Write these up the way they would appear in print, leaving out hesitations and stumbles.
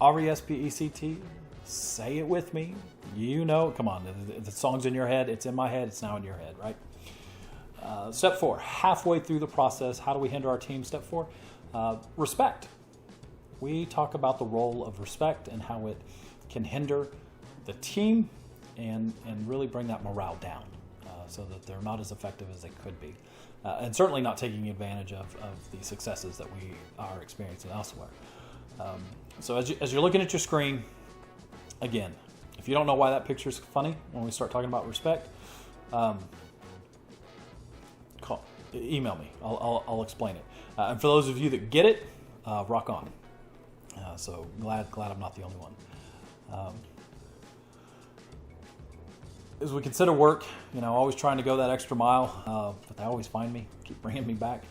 RESPECT. Say it with me. You know, come on, the song's in your head, it's in my head, it's now in your head, right? Step 4, halfway through the process, how do we hinder our team? Step 4, respect. We talk about the role of respect and how it can hinder the team and really bring that morale down so that they're not as effective as they could be. And certainly not taking advantage of the successes that we are experiencing elsewhere. So as you're looking at your screen, again, if you don't know why that picture is funny when we start talking about respect, email me. I'll explain it. And for those of you that get it, rock on. So glad I'm not the only one. As we consider work, always trying to go that extra mile, but they always find me, keep bringing me back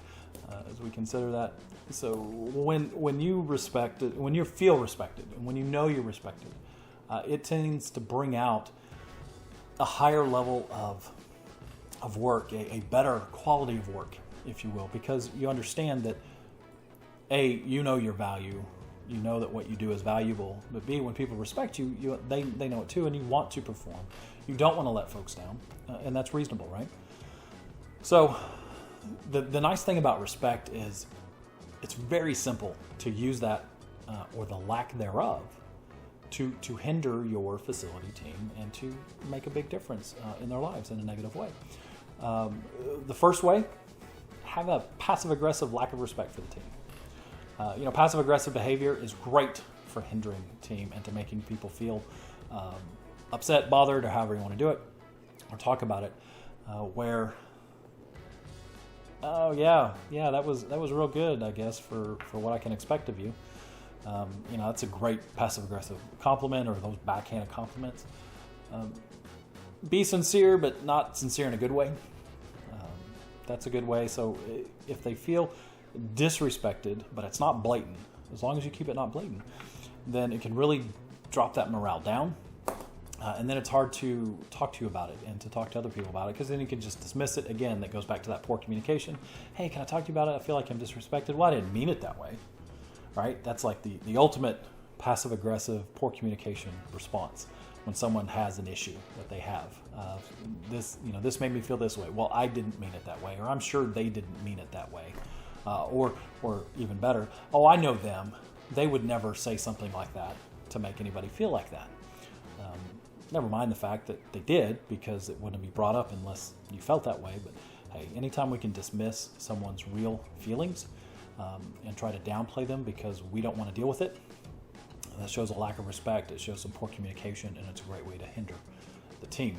as we consider that. So when you respect it, when you feel respected, and when you know you're respected, it tends to bring out a higher level of work, a better quality of work, if you will, because you understand that A, you know your value, you know that what you do is valuable, but B, when people respect you, they know it too, and you want to perform. You don't want to let folks down, and that's reasonable, right? So the nice thing about respect is it's very simple to use that, or the lack thereof, to hinder your facility team and to make a big difference in their lives in a negative way. The first way, have a passive-aggressive lack of respect for the team. Passive-aggressive behavior is great for hindering the team and to making people feel upset, bothered, or however you want to do it, or talk about it, where, oh yeah, that was real good, I guess, for what I can expect of you. That's a great passive-aggressive compliment, or those backhanded compliments. Be sincere, but not sincere in a good way. That's a good way. So if they feel disrespected, but it's not blatant, as long as you keep it not blatant, then it can really drop that morale down. And then it's hard to talk to you about it and to talk to other people about it, because then you can just dismiss it. Again, that goes back to that poor communication. Hey, can I talk to you about it? I feel like I'm disrespected. Well, I didn't mean it that way. Right? That's like the ultimate passive-aggressive, poor communication response when someone has an issue that they have. This made me feel this way. Well, I didn't mean it that way, or I'm sure they didn't mean it that way. Or even better, oh, I know them. They would never say something like that to make anybody feel like that. Never mind the fact that they did, because it wouldn't be brought up unless you felt that way. But hey, anytime we can dismiss someone's real feelings and try to downplay them because we don't want to deal with it, that shows a lack of respect. It shows some poor communication, and it's a great way to hinder the team.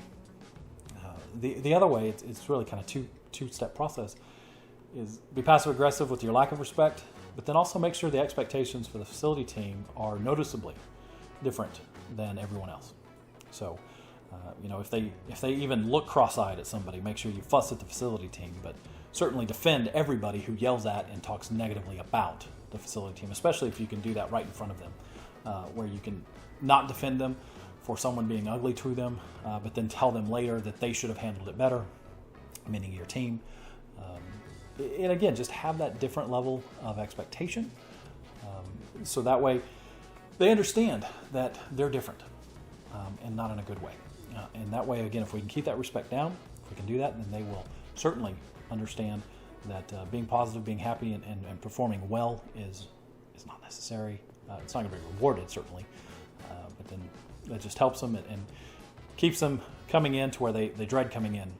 The other way, it's really kind of two-step process, is be passive-aggressive with your lack of respect, but then also make sure the expectations for the facility team are noticeably different than everyone else. So, if they even look cross-eyed at somebody, make sure you fuss at the facility team, but certainly defend everybody who yells at and talks negatively about the facility team, especially if you can do that right in front of them, where you can not defend them for someone being ugly to them, but then tell them later that they should have handled it better, meaning your team. And again, just have that different level of expectation, so that way they understand that they're different, and not in a good way. And that way, again, if we can keep that respect down, if we can do that, then they will certainly understand that being positive, being happy, and performing well is not necessary. It's not going to be rewarded, certainly, but then that just helps them and keeps them coming in to where they dread coming in.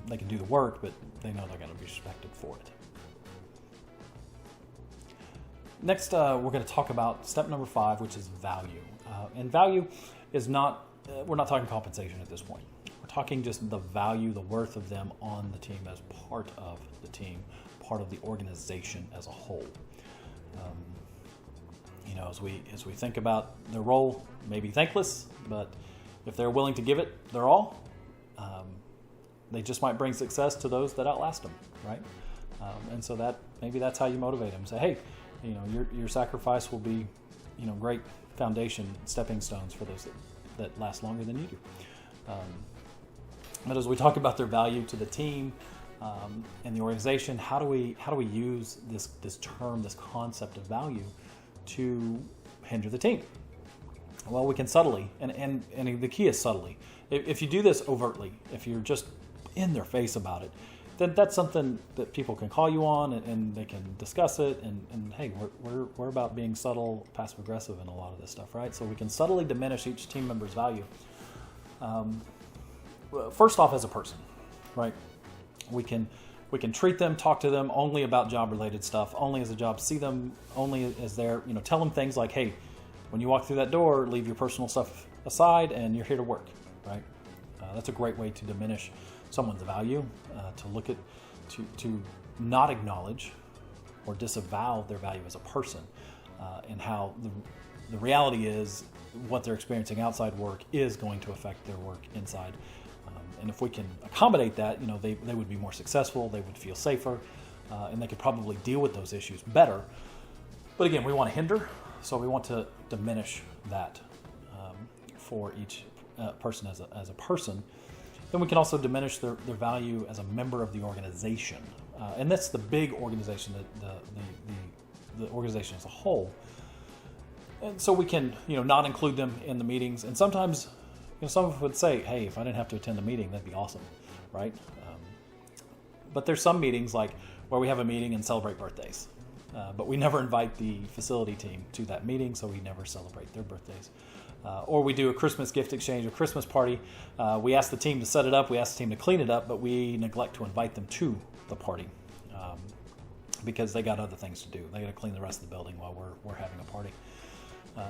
They can do the work, but they know they're going to be respected for it. Next, we're going to talk about step number 5, which is value. And value is not, we're not talking compensation at this point. We're talking just the value, the worth of them on the team as part of the team, part of the organization as a whole. As we think about their role, maybe thankless, but if they're willing to give it their all, they just might bring success to those that outlast them, right? And so that maybe that's how you motivate them. Say, hey, your sacrifice will be, great foundation, stepping stones for those that last longer than you do. But as we talk about their value to the team and the organization, how do we use this term, this concept of value to hinder the team? Well, we can subtly, and the key is subtly. If you do this overtly, if you're just in their face about it, then that's something that people can call you on, and they can discuss it. And hey, we're about being subtle, passive aggressive in a lot of this stuff, right? So we can subtly diminish each team member's value. First off, as a person, right? We can treat them, talk to them only about job-related stuff, only as a job, see them only as their, tell them things like, hey, when you walk through that door, leave your personal stuff aside and you're here to work, right? That's a great way to diminish someone's value, to look at, to not acknowledge or disavow their value as a person, and how the reality is what they're experiencing outside work is going to affect their work inside. And if we can accommodate that, they would be more successful, they would feel safer, and they could probably deal with those issues better. But again, we want to hinder, so we want to diminish that for each person as a person. Then we can also diminish their value as a member of the organization. And that's the big organization, the organization as a whole. And so we can, not include them in the meetings. And sometimes, some of us would say, hey, if I didn't have to attend the meeting, that'd be awesome, right? But there's some meetings like where we have a meeting and celebrate birthdays. But we never invite the facility team to that meeting, so we never celebrate their birthdays. Or we do a Christmas gift exchange, a Christmas party. We ask the team to set it up, we ask the team to clean it up, but we neglect to invite them to the party because they got other things to do. They got to clean the rest of the building while we're having a party.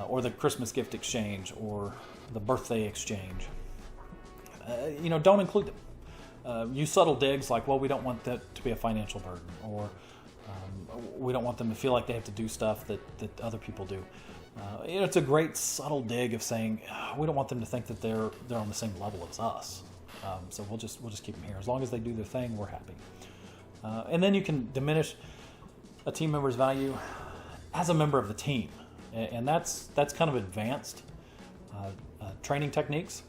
Or the Christmas gift exchange, or the birthday exchange. Don't include them. Use subtle digs like, well, we don't want that to be a financial burden, or we don't want them to feel like they have to do stuff that other people do. It's a great subtle dig of saying we don't want them to think that they're on the same level as us. So we'll just keep them here. As long as they do their thing, we're happy. And then you can diminish a team member's value as a member of the team, and that's kind of advanced training techniques.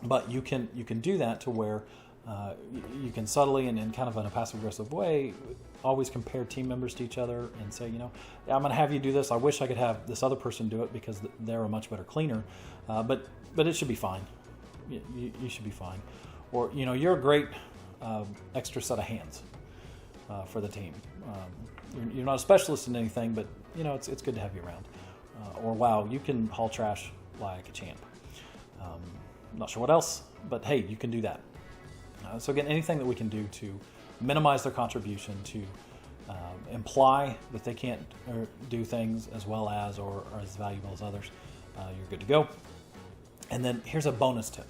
But you can do that to where you can subtly and in kind of in a passive aggressive way always compare team members to each other and say, I'm going to have you do this. I wish I could have this other person do it because they're a much better cleaner, but it should be fine. You should be fine. Or, you're a great extra set of hands for the team. You're not a specialist in anything, but, it's good to have you around. Or, wow, you can haul trash like a champ. I'm not sure what else, but hey, you can do that. So again, anything that we can do to minimize their contribution, to imply that they can't do things as well as or as valuable as others, you're good to go. And then here's a bonus tip.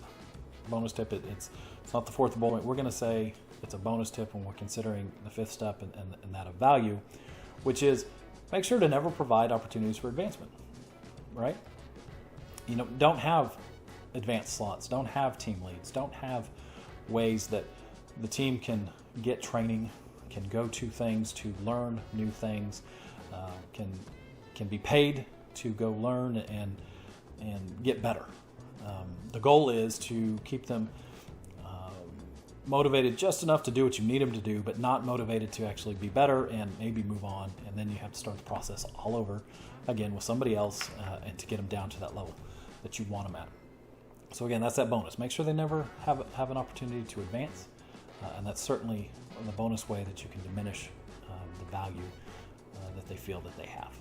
It's not the fourth bullet. We're going to say it's a bonus tip when we're considering the fifth step and that of value, which is make sure to never provide opportunities for advancement, right? Don't have advanced slots, don't have team leads, don't have ways that the team can get training, can go to things to learn new things, can be paid to go learn and get better. The goal is to keep them motivated just enough to do what you need them to do, but not motivated to actually be better and maybe move on, and then you have to start the process all over again with somebody else and to get them down to that level that you want them at. So again, that's that bonus. Make sure they never have an opportunity to advance, and that's certainly the bonus way that you can diminish the value that they feel that they have.